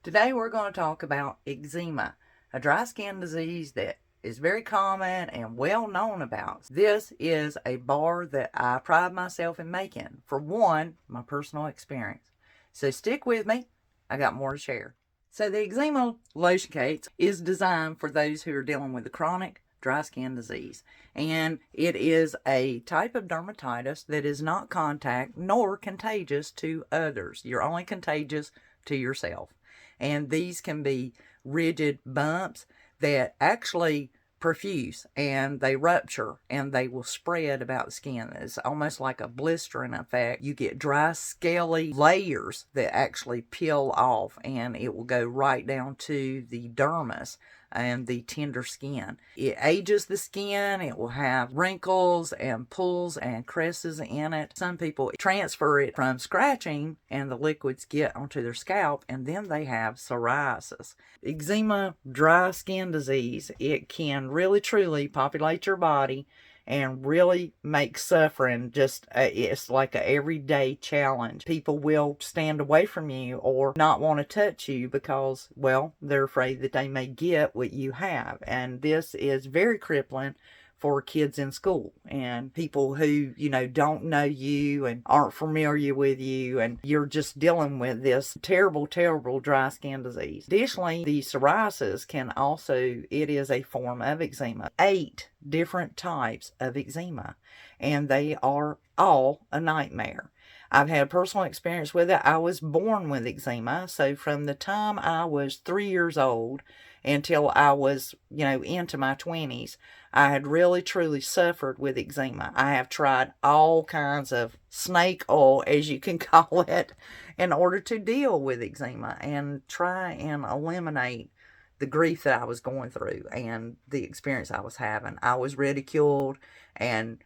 Today we're going to talk about eczema, a dry skin disease that is very common and well known about. This is a bar that I pride myself in making. For one, my personal experience. So stick with me. I got more to share. So the eczema lotion cake is designed for those who are dealing with a chronic dry skin disease. And it is a type of dermatitis that is not contact nor contagious to others. You're only contagious to yourself. And these can be rigid bumps that actually perfuse and they rupture and they will spread about the skin. It's almost like a blistering effect. You get dry, scaly layers that actually peel off, and it will go right down to the dermis and the tender skin. It ages the skin. It will have wrinkles and pulls and creases in it. Some people transfer it from scratching and the liquids get onto their scalp, and then they have psoriasis. Eczema, dry skin disease, it can really truly populate your body and really make suffering just, it's like a everyday challenge. People will stand away from you or not want to touch you because, well, they're afraid that they may get what you have. And this is very crippling for kids in school and people who, don't know you and aren't familiar with you, and you're just dealing with this terrible, terrible dry skin disease. Additionally, the psoriasis can also, it is a form of eczema. 8 different types of eczema, and they are all a nightmare. I've had a personal experience with it. I was born with eczema, so from the time I was 3 years old until I was, into my 20s, I had really truly suffered with eczema. I have tried all kinds of snake oil, as you can call it, in order to deal with eczema and try and eliminate the grief that I was going through and the experience I was having. I was ridiculed and,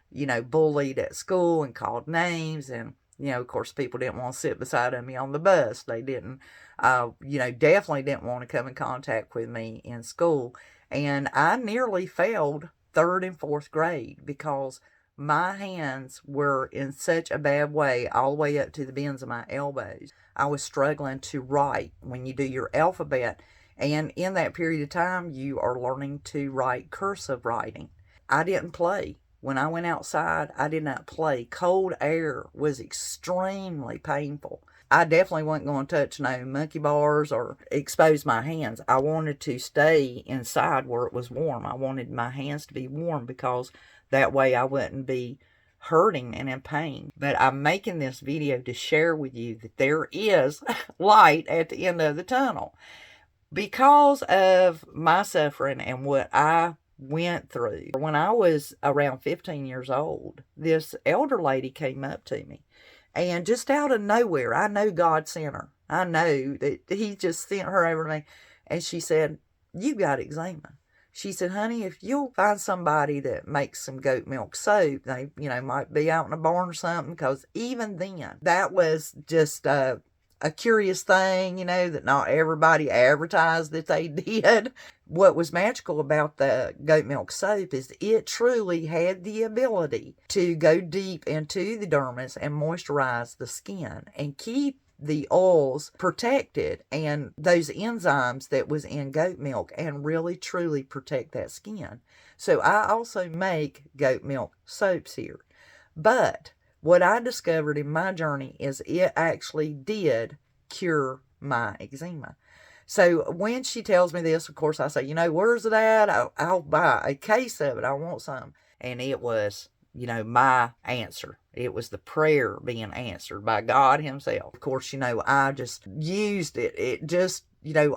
bullied at school and called names, and of course, people didn't want to sit beside me on the bus. They didn't, definitely didn't want to come in contact with me in school. And I nearly failed 3rd and 4th grade because my hands were in such a bad way, all the way up to the bends of my elbows. I was struggling to write when you do your alphabet. And in that period of time, you are learning to write cursive writing. I didn't play. When I went outside, I did not play. Cold air was extremely painful. I definitely wasn't going to touch no monkey bars or expose my hands. I wanted to stay inside where it was warm. I wanted my hands to be warm because that way I wouldn't be hurting and in pain. But I'm making this video to share with you that there is light at the end of the tunnel. Because of my suffering and what I went through. When I was around 15 years old, this elder lady came up to me, and just out of nowhere, I know God sent her. I know that He just sent her over to me, and she said, "You got eczema." She said, "Honey, if you'll find somebody that makes some goat milk soap, they, might be out in a barn or something," because even then, that was just a curious thing, that not everybody advertised that they did. What was magical about the goat milk soap is it truly had the ability to go deep into the dermis and moisturize the skin and keep the oils protected and those enzymes that was in goat milk, and really truly protect that skin. So I also make goat milk soaps here. But what I discovered in my journey is it actually did cure my eczema. So when she tells me this, of course, I say, where's it at? I'll buy a case of it. I want some. And it was, my answer. It was the prayer being answered by God Himself. Of course, I just used it. It just,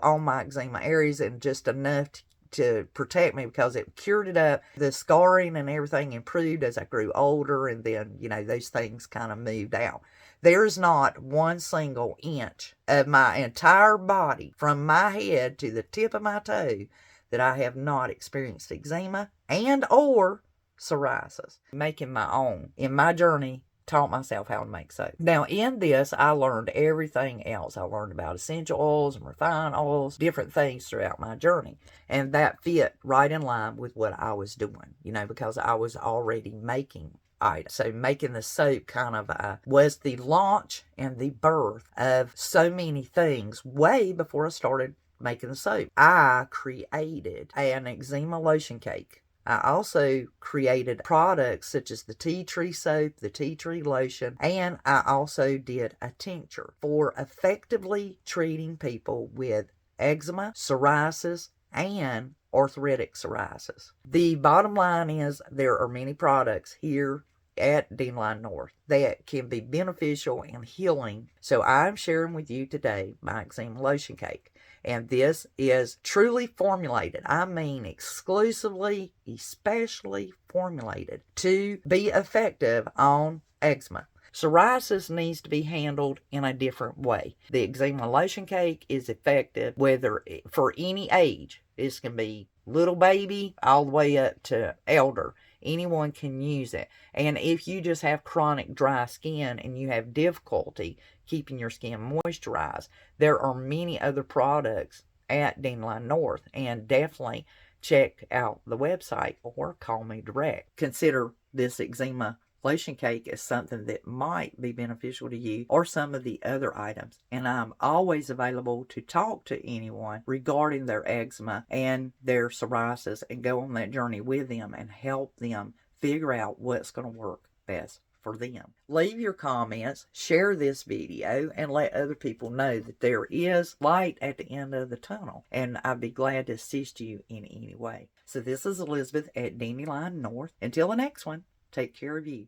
on my eczema areas, and just enough to protect me because it cured it up. The scarring and everything improved as I grew older, and then, those things kind of moved out. There's not one single inch of my entire body, from my head to the tip of my toe, that I have not experienced eczema and or psoriasis. Making my own. In my journey, taught myself how to make soap. Now, in this, I learned everything else. I learned about essential oils and refined oils, different things throughout my journey. And that fit right in line with what I was doing, because I was already making item. So making the soap kind of was the launch and the birth of so many things way before I started making the soap. I created an eczema lotion cake. I also created products such as the tea tree soap, the tea tree lotion, and I also did a tincture for effectively treating people with eczema, psoriasis, and arthritic psoriasis. The bottom line is there are many products here at Dandelion North that can be beneficial and healing. So I'm sharing with you today my eczema lotion cake. And this is truly formulated. I mean exclusively, especially formulated to be effective on eczema. Psoriasis needs to be handled in a different way. The eczema lotion cake is effective whether for any age. This can be little baby all the way up to elder. Anyone can use it. And if you just have chronic dry skin and you have difficulty keeping your skin moisturized, there are many other products at Dandelion North. And definitely check out the website or call me direct. Consider this eczema lotion cake as something that might be beneficial to you or some of the other items. And I'm always available to talk to anyone regarding their eczema and their psoriasis and go on that journey with them and help them figure out what's going to work best for them. Leave your comments, share this video, and let other people know that there is light at the end of the tunnel. And I'd be glad to assist you in any way. So this is Elizabeth at Dandelion North. Until the next one, take care of you.